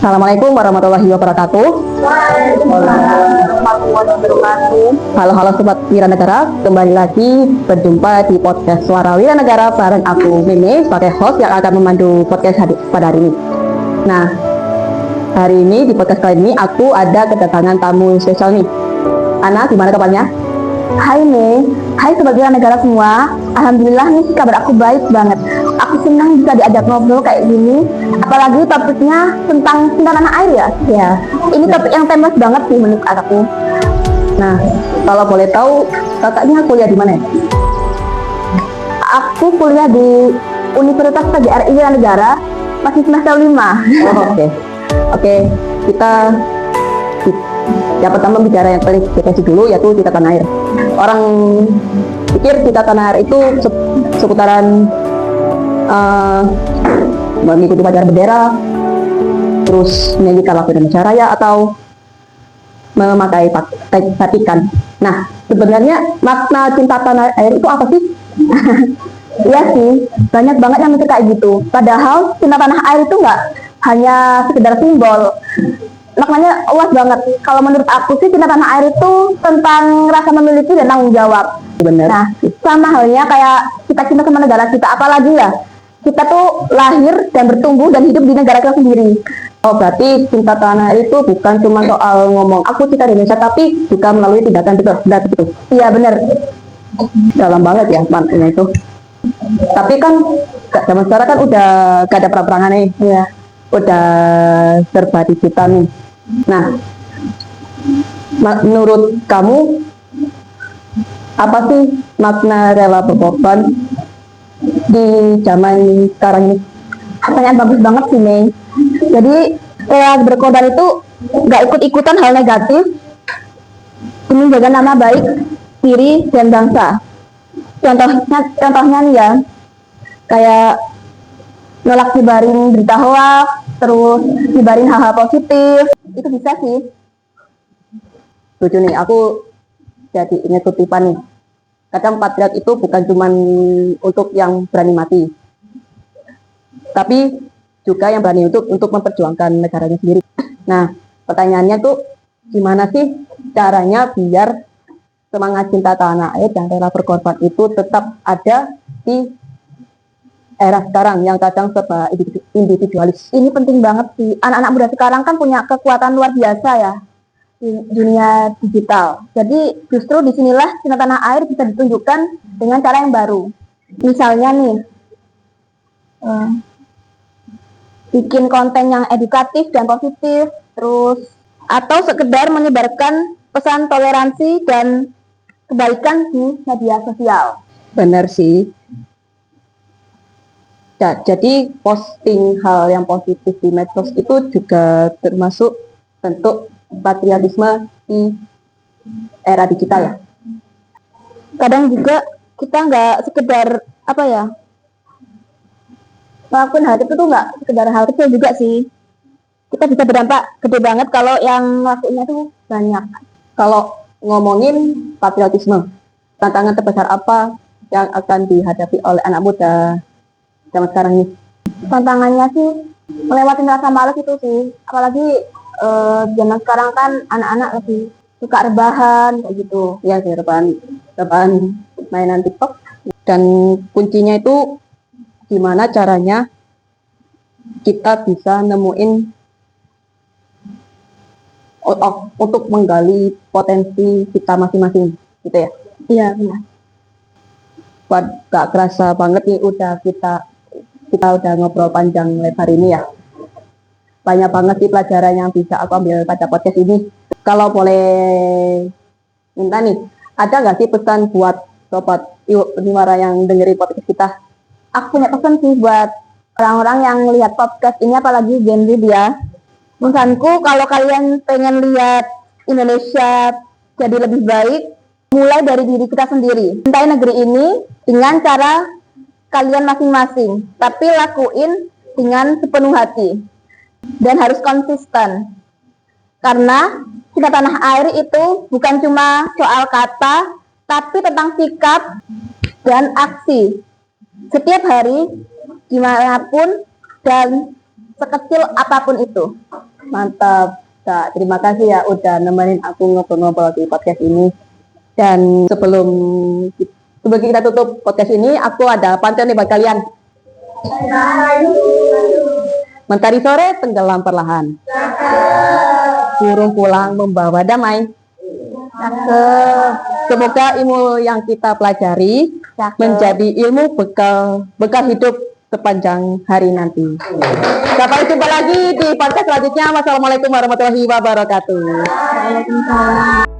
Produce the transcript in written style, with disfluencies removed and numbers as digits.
Assalamualaikum warahmatullahi wabarakatuh. Halo Sobat Wiranegara, kembali lagi berjumpa di podcast Suara Wiranegara bareng aku Mimi sebagai host yang akan memandu podcast pada hari ini. Nah, hari ini di podcast kali ini aku ada kedatangan tamu spesial nih. Ana, gimana kabarnya? Hai Mei, hai Sobat Wiranegara semua. Alhamdulillah nih kabar aku baik banget. Aku senang bisa diajak ngobrol kayak gini. Apalagi topiknya tentang cinta tanah air ya. Ya, ini topik yang famous banget sih menurut aku. Nah, kalau boleh tahu kakaknya kuliah di mana ya? Aku kuliah di Universitas PGRI Wiranegara, masih semester 5. Oke, kita yang pertama bicara yang paling spesifik dulu, yaitu cinta tanah air. Orang pikir cinta tanah air itu seputaran mengikuti upacara bendera, terus menyanyikan lagu Indonesia Raya, atau memakai batikan. Nah, sebenarnya makna cinta tanah air itu apa sih? Iya sih, banyak banget yang mikir kayak gitu. Padahal cinta tanah air itu nggak hanya sekedar simbol. Maknanya luas banget. Kalau menurut aku sih cinta tanah air itu tentang rasa memiliki dan tanggung jawab. Benar. Nah, sama halnya kayak kita cinta sama negara kita. Apalagi ya, kita tuh lahir dan bertumbuh dan hidup di negara kita sendiri. Oh, berarti cinta tanah air itu bukan cuma soal ngomong aku cinta Indonesia, tapi juga melalui tindakan itu. Iya benar. Dalam banget ya maknanya itu. Tapi kan zaman sekarang kan udah gak ada perang-perangan nih. Iya. Udah serba digital nih. Nah, menurut kamu apa sih makna rela berkorban di zaman sekarang ini? Pertanyaan bagus banget sih Mei. Jadi rela berkorban itu nggak ikut-ikutan hal negatif demi menjaga nama baik diri dan bangsa. Contohnya nih ya, kayak nolak nyebarin berita hoax, terus nyebarin hal-hal positif, itu bisa sih. Lucu nih, aku jadi ingat kutipan nih. Kadang patriot itu bukan cuma untuk yang berani mati, tapi juga yang berani untuk memperjuangkan negaranya sendiri. Nah, pertanyaannya tuh gimana sih caranya biar semangat cinta tanah air dan rela berkorban itu tetap ada di era sekarang yang kadang serba individualis. Ini penting banget sih. Anak-anak muda sekarang kan punya kekuatan luar biasa ya di dunia digital. Jadi justru disinilah cinta tanah air bisa ditunjukkan dengan cara yang baru. Misalnya nih, bikin konten yang edukatif dan positif, terus atau sekedar menyebarkan pesan toleransi dan kebaikan di media sosial. Benar sih. Ya, jadi posting hal yang positif di medsos itu juga termasuk bentuk patriotisme di era digital ya. Kadang juga kita nggak sekedar apa ya, melakukan hal itu tuh nggak sekedar hal kecil juga sih. Kita bisa berdampak gede banget kalau yang ngelakuinnya tuh banyak. Kalau ngomongin patriotisme, tantangan terbesar apa yang akan dihadapi oleh anak muda zaman sekarang ini? Tantangannya sih melewati rasa malas itu sih. Apalagi zaman sekarang kan anak-anak lebih suka rebahan kayak gitu. Ya, sih, rebahan mainan TikTok. Dan kuncinya itu gimana caranya kita bisa nemuin untuk menggali potensi kita masing-masing gitu ya. Iya benar. Wah, gak kerasa banget nih udah kita udah ngobrol panjang lebar ini ya. Banyak banget sih pelajaran yang bisa aku ambil pada podcast ini. Kalau boleh minta nih, ada nggak sih pesan buat sobat Uniwara yang dengerin podcast kita? Aku punya pesan sih buat orang-orang yang lihat podcast ini, apalagi Gen Z ya. Pesanku, kalau kalian pengen lihat Indonesia jadi lebih baik, mulai dari diri kita sendiri. Cintai negeri ini dengan cara kalian masing-masing, tapi lakuin dengan sepenuh hati. Dan harus konsisten. Karena cinta tanah air itu bukan cuma soal kata, tapi tentang sikap dan aksi. Setiap hari, dimanapun, dan sekecil apapun itu. Mantap, Kak. Terima kasih ya udah nemenin aku ngobrol-ngobrol di podcast ini. Dan sebelum kita tutup podcast ini, aku ada pantun nih buat kalian. Mentari sore tenggelam perlahan. Burung pulang membawa damai. Semoga ilmu yang kita pelajari menjadi ilmu bekal hidup sepanjang hari nanti. Sampai jumpa lagi di podcast selanjutnya. Wassalamualaikum warahmatullahi wabarakatuh. Waalaikumsalam.